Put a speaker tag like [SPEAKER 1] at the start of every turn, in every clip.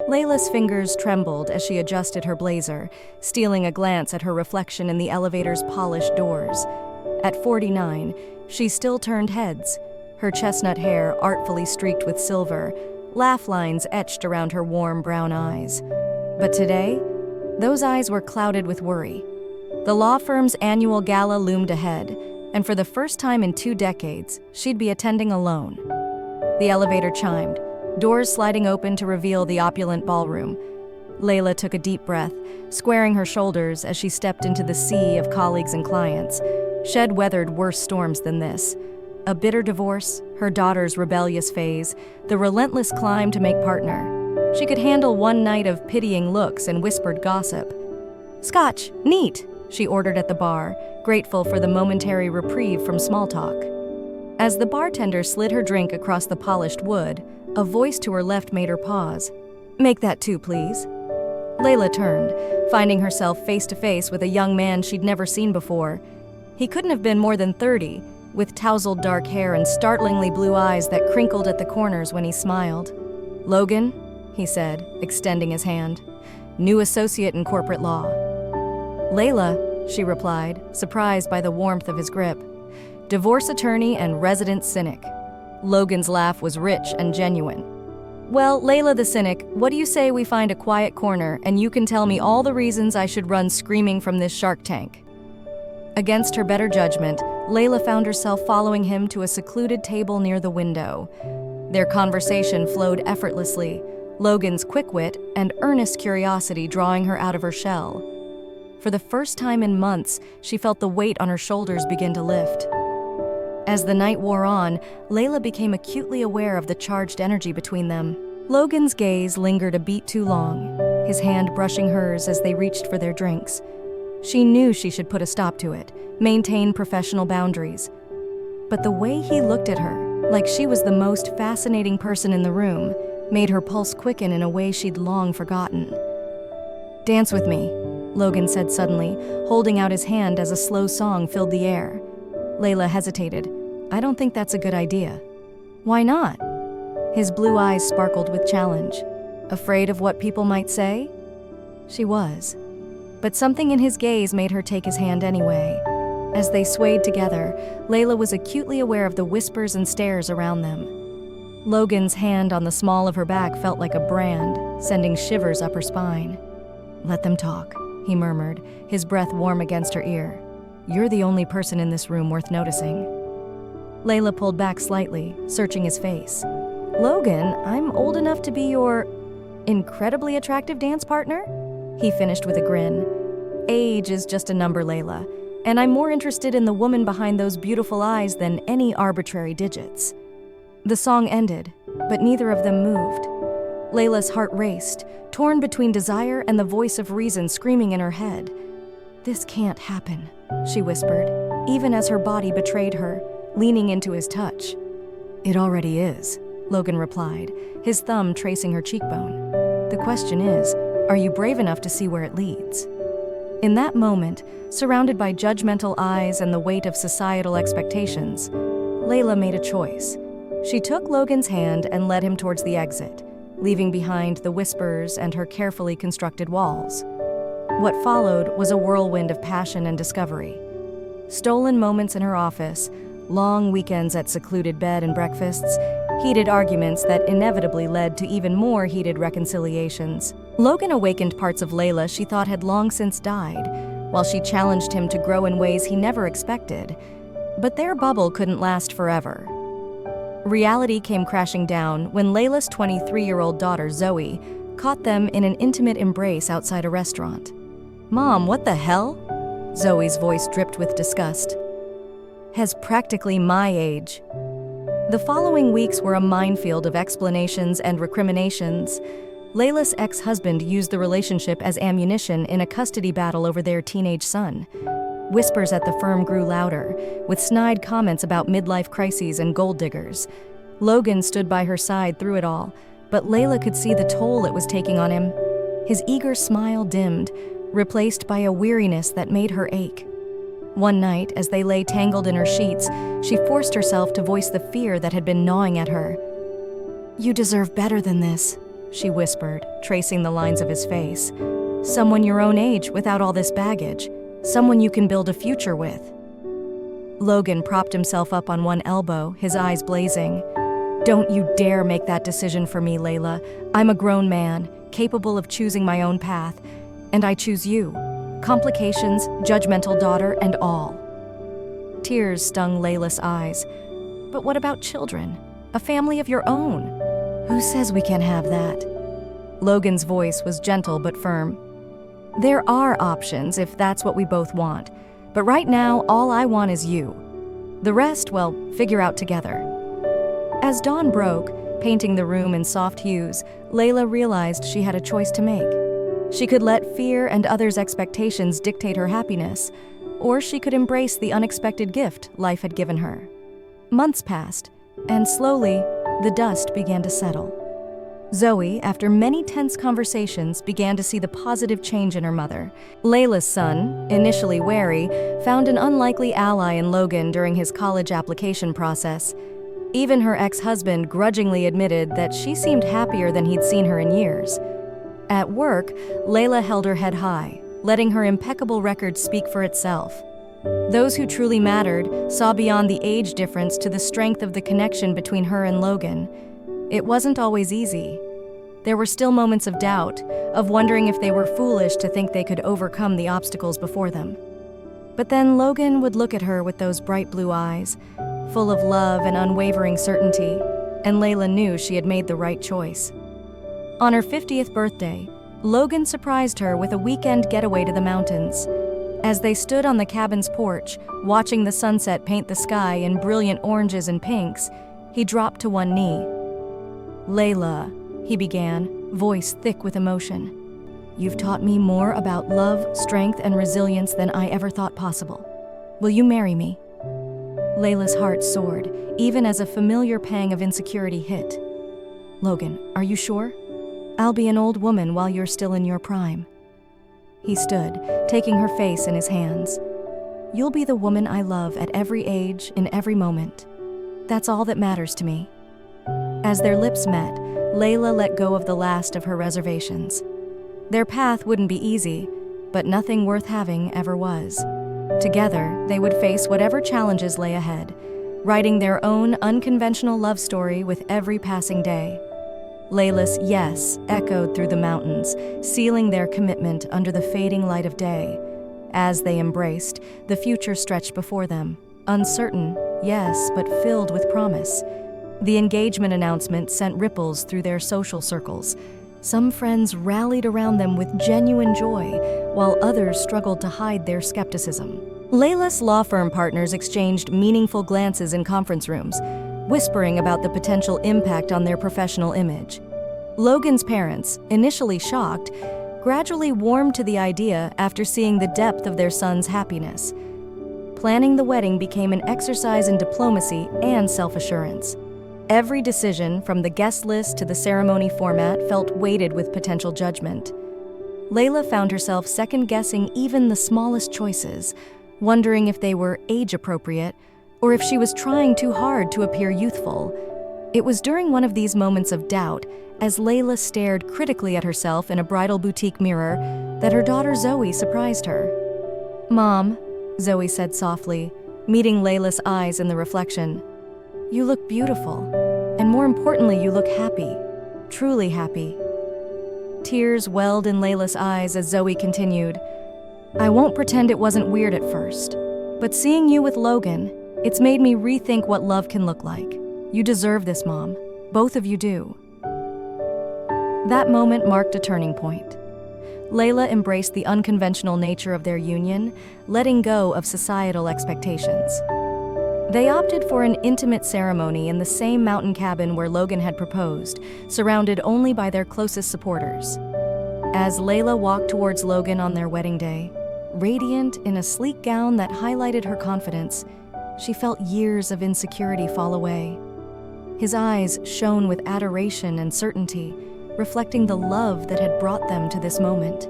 [SPEAKER 1] Layla's fingers trembled as she adjusted her blazer, stealing a glance at her reflection in the elevator's polished doors. At 49, she still turned heads, her chestnut hair artfully streaked with silver, laugh lines etched around her warm brown eyes. But today, those eyes were clouded with worry. The law firm's annual gala loomed ahead, and for the first time in 2 decades, she'd be attending alone. The elevator chimed, doors sliding open to reveal the opulent ballroom. Layla took a deep breath, squaring her shoulders as she stepped into the sea of colleagues and clients. She'd weathered worse storms than this. A bitter divorce, her daughter's rebellious phase, the relentless climb to make partner. She could handle one night of pitying looks and whispered gossip. "Scotch, neat," she ordered at the bar, grateful for the momentary reprieve from small talk. As the bartender slid her drink across the polished wood, a voice to her left made her pause. "Make that 2, please." Layla turned, finding herself face to face with a young man she'd never seen before. He couldn't have been more than 30, with tousled dark hair and startlingly blue eyes that crinkled at the corners when he smiled. "Logan," he said, extending his hand. "New associate in corporate law." "Layla," she replied, surprised by the warmth of his grip. "Divorce attorney and resident cynic." Logan's laugh was rich and genuine. "Well, Layla the cynic, what do you say we find a quiet corner and you can tell me all the reasons I should run screaming from this shark tank?" Against her better judgment, Layla found herself following him to a secluded table near the window. Their conversation flowed effortlessly, Logan's quick wit and earnest curiosity drawing her out of her shell. For the first time in months, she felt the weight on her shoulders begin to lift. As the night wore on, Layla became acutely aware of the charged energy between them. Logan's gaze lingered a beat too long, his hand brushing hers as they reached for their drinks. She knew she should put a stop to it, maintain professional boundaries. But the way he looked at her, like she was the most fascinating person in the room, made her pulse quicken in a way she'd long forgotten. "Dance with me," Logan said suddenly, holding out his hand as a slow song filled the air. Layla hesitated. "I don't think that's a good idea." "Why not?" His blue eyes sparkled with challenge. Afraid of what people might say? She was. But something in his gaze made her take his hand anyway. As they swayed together, Layla was acutely aware of the whispers and stares around them. Logan's hand on the small of her back felt like a brand, sending shivers up her spine. "Let them talk," he murmured, his breath warm against her ear. "You're the only person in this room worth noticing." Layla pulled back slightly, searching his face. "Logan, I'm old enough to be your incredibly attractive dance partner?" He finished with a grin. "Age is just a number, Layla, and I'm more interested in the woman behind those beautiful eyes than any arbitrary digits." The song ended, but neither of them moved. Layla's heart raced, torn between desire and the voice of reason screaming in her head. "This can't happen," she whispered, even as her body betrayed her, leaning into his touch. "It already is," Logan replied, his thumb tracing her cheekbone. "The question is, are you brave enough to see where it leads?" In that moment, surrounded by judgmental eyes and the weight of societal expectations, Layla made a choice. She took Logan's hand and led him towards the exit, leaving behind the whispers and her carefully constructed walls. What followed was a whirlwind of passion and discovery. Stolen moments in her office, long weekends at secluded bed and breakfasts, heated arguments that inevitably led to even more heated reconciliations. Logan awakened parts of Layla she thought had long since died, while she challenged him to grow in ways he never expected. But their bubble couldn't last forever. Reality came crashing down when Layla's 23-year-old daughter, Zoe, caught them in an intimate embrace outside a restaurant. "Mom, what the hell?" Zoe's voice dripped with disgust. "Has practically my age." The following weeks were a minefield of explanations and recriminations. Layla's ex-husband used the relationship as ammunition in a custody battle over their teenage son. Whispers at the firm grew louder, with snide comments about midlife crises and gold diggers. Logan stood by her side through it all, but Layla could see the toll it was taking on him. His eager smile dimmed, replaced by a weariness that made her ache. One night, as they lay tangled in her sheets, she forced herself to voice the fear that had been gnawing at her. "You deserve better than this," she whispered, tracing the lines of his face. "Someone your own age without all this baggage. Someone you can build a future with." Logan propped himself up on one elbow, his eyes blazing. "Don't you dare make that decision for me, Layla. I'm a grown man, capable of choosing my own path, and I choose you. Complications, judgmental daughter, and all." Tears stung Layla's eyes. "But what about children? A family of your own? Who says we can't have that?" Logan's voice was gentle but firm. "There are options if that's what we both want. But right now, all I want is you. The rest, well, figure out together." As dawn broke, painting the room in soft hues, Layla realized she had a choice to make. She could let fear and others' expectations dictate her happiness, or she could embrace the unexpected gift life had given her. Months passed, and slowly, the dust began to settle. Zoe, after many tense conversations, began to see the positive change in her mother. Layla's son, initially wary, found an unlikely ally in Logan during his college application process. Even her ex-husband grudgingly admitted that she seemed happier than he'd seen her in years. At work, Layla held her head high, letting her impeccable record speak for itself. Those who truly mattered saw beyond the age difference to the strength of the connection between her and Logan. It wasn't always easy. There were still moments of doubt, of wondering if they were foolish to think they could overcome the obstacles before them. But then Logan would look at her with those bright blue eyes, full of love and unwavering certainty, and Layla knew she had made the right choice. On her 50th birthday, Logan surprised her with a weekend getaway to the mountains. As they stood on the cabin's porch, watching the sunset paint the sky in brilliant oranges and pinks, he dropped to one knee. "Layla," he began, voice thick with emotion. "You've taught me more about love, strength, and resilience than I ever thought possible. Will you marry me?" Layla's heart soared, even as a familiar pang of insecurity hit. "Logan, are you sure? I'll be an old woman while you're still in your prime." He stood, taking her face in his hands. "You'll be the woman I love at every age, in every moment. That's all that matters to me." As their lips met, Layla let go of the last of her reservations. Their path wouldn't be easy, but nothing worth having ever was. Together, they would face whatever challenges lay ahead, writing their own unconventional love story with every passing day. Layla's yes echoed through the mountains, sealing their commitment under the fading light of day. As they embraced, the future stretched before them, uncertain, yes, but filled with promise. The engagement announcement sent ripples through their social circles. Some friends rallied around them with genuine joy, while others struggled to hide their skepticism. Layla's law firm partners exchanged meaningful glances in conference rooms, whispering about the potential impact on their professional image. Logan's parents, initially shocked, gradually warmed to the idea after seeing the depth of their son's happiness. Planning the wedding became an exercise in diplomacy and self-assurance. Every decision, from the guest list to the ceremony format, felt weighted with potential judgment. Layla found herself second-guessing even the smallest choices, wondering if they were age-appropriate or if she was trying too hard to appear youthful. It was during one of these moments of doubt, as Layla stared critically at herself in a bridal boutique mirror, that her daughter Zoe surprised her. "Mom," Zoe said softly, meeting Layla's eyes in the reflection, "you look beautiful, and more importantly, you look happy, truly happy." Tears welled in Layla's eyes as Zoe continued, "I won't pretend it wasn't weird at first, but seeing you with Logan, it's made me rethink what love can look like. You deserve this, Mom. Both of you do." That moment marked a turning point. Layla embraced the unconventional nature of their union, letting go of societal expectations. They opted for an intimate ceremony in the same mountain cabin where Logan had proposed, surrounded only by their closest supporters. As Layla walked towards Logan on their wedding day, radiant in a sleek gown that highlighted her confidence, she felt years of insecurity fall away. His eyes shone with adoration and certainty, reflecting the love that had brought them to this moment.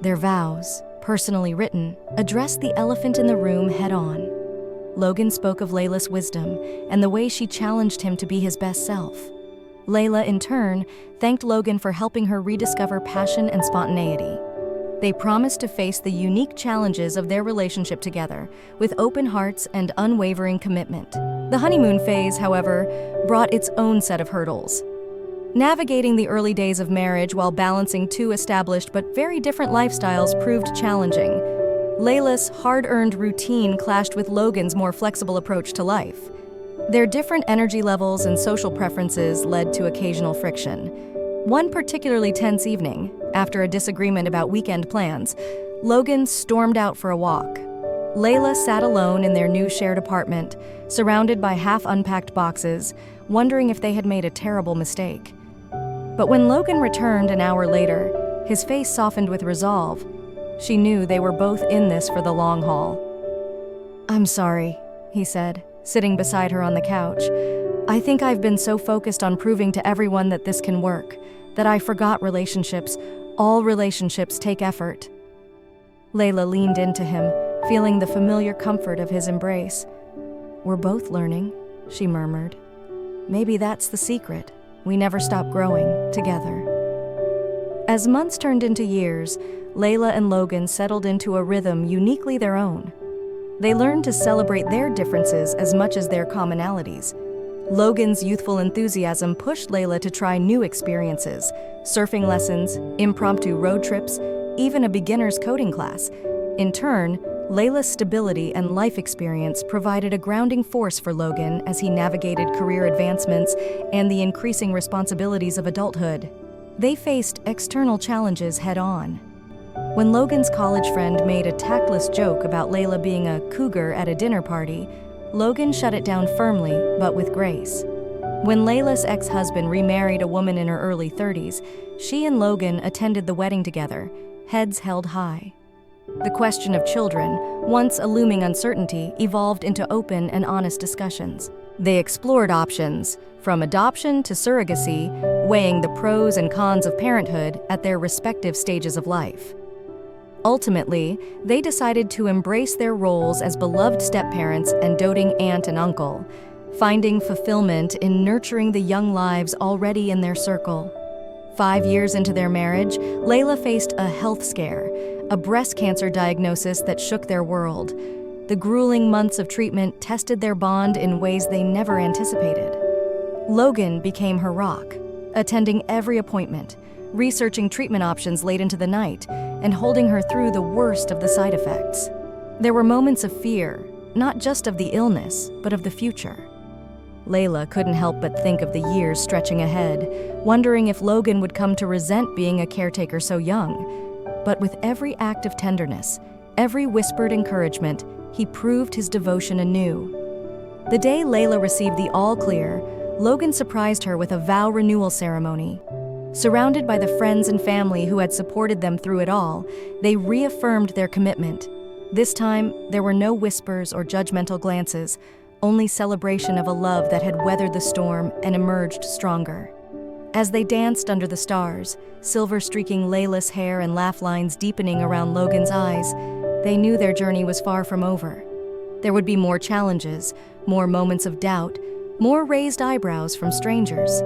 [SPEAKER 1] Their vows, personally written, addressed the elephant in the room head-on. Logan spoke of Layla's wisdom and the way she challenged him to be his best self. Layla, in turn, thanked Logan for helping her rediscover passion and spontaneity. They promised to face the unique challenges of their relationship together, with open hearts and unwavering commitment. The honeymoon phase, however, brought its own set of hurdles. Navigating the early days of marriage while balancing two established but very different lifestyles proved challenging. Layla's hard-earned routine clashed with Logan's more flexible approach to life. Their different energy levels and social preferences led to occasional friction. One particularly tense evening, after a disagreement about weekend plans, Logan stormed out for a walk. Layla sat alone in their new shared apartment, surrounded by half-unpacked boxes, wondering if they had made a terrible mistake. But when Logan returned an hour later, his face softened with resolve. She knew they were both in this for the long haul. "I'm sorry," he said, sitting beside her on the couch. "I think I've been so focused on proving to everyone that this can work, that I forgot relationships. All relationships take effort." Layla leaned into him, feeling the familiar comfort of his embrace. "We're both learning," she murmured. "Maybe that's the secret. We never stop growing together." As months turned into years, Layla and Logan settled into a rhythm uniquely their own. They learned to celebrate their differences as much as their commonalities. Logan's youthful enthusiasm pushed Layla to try new experiences, surfing lessons, impromptu road trips, even a beginner's coding class. In turn, Layla's stability and life experience provided a grounding force for Logan as he navigated career advancements and the increasing responsibilities of adulthood. They faced external challenges head-on. When Logan's college friend made a tactless joke about Layla being a cougar at a dinner party, Logan shut it down firmly, but with grace. When Layla's ex-husband remarried a woman in her early 30s, she and Logan attended the wedding together, heads held high. The question of children, once a looming uncertainty, evolved into open and honest discussions. They explored options, from adoption to surrogacy, weighing the pros and cons of parenthood at their respective stages of life. Ultimately, they decided to embrace their roles as beloved step-parents and doting aunt and uncle, finding fulfillment in nurturing the young lives already in their circle. 5 years into their marriage, Layla faced a health scare, a breast cancer diagnosis that shook their world. The grueling months of treatment tested their bond in ways they never anticipated. Logan became her rock, attending every appointment, researching treatment options late into the night, and holding her through the worst of the side effects. There were moments of fear, not just of the illness, but of the future. Layla couldn't help but think of the years stretching ahead, wondering if Logan would come to resent being a caretaker so young. But with every act of tenderness, every whispered encouragement, he proved his devotion anew. The day Layla received the all-clear, Logan surprised her with a vow renewal ceremony. Surrounded by the friends and family who had supported them through it all, they reaffirmed their commitment. This time, there were no whispers or judgmental glances, only celebration of a love that had weathered the storm and emerged stronger. As they danced under the stars, silver streaking Layla's hair and laugh lines deepening around Logan's eyes, they knew their journey was far from over. There would be more challenges, more moments of doubt, more raised eyebrows from strangers.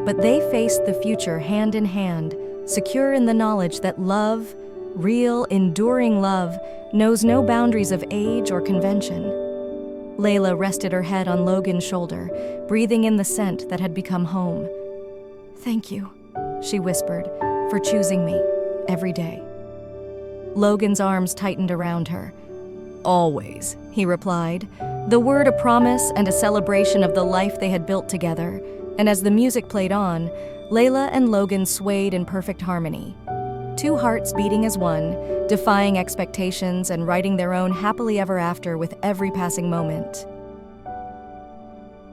[SPEAKER 1] But they faced the future hand in hand, secure in the knowledge that love, real, enduring love, knows no boundaries of age or convention. Layla rested her head on Logan's shoulder, breathing in the scent that had become home. "Thank you," she whispered, "for choosing me every day." Logan's arms tightened around her. "Always," he replied, the word a promise and a celebration of the life they had built together. And as the music played on, Layla and Logan swayed in perfect harmony. Two hearts beating as one, defying expectations and writing their own happily ever after with every passing moment.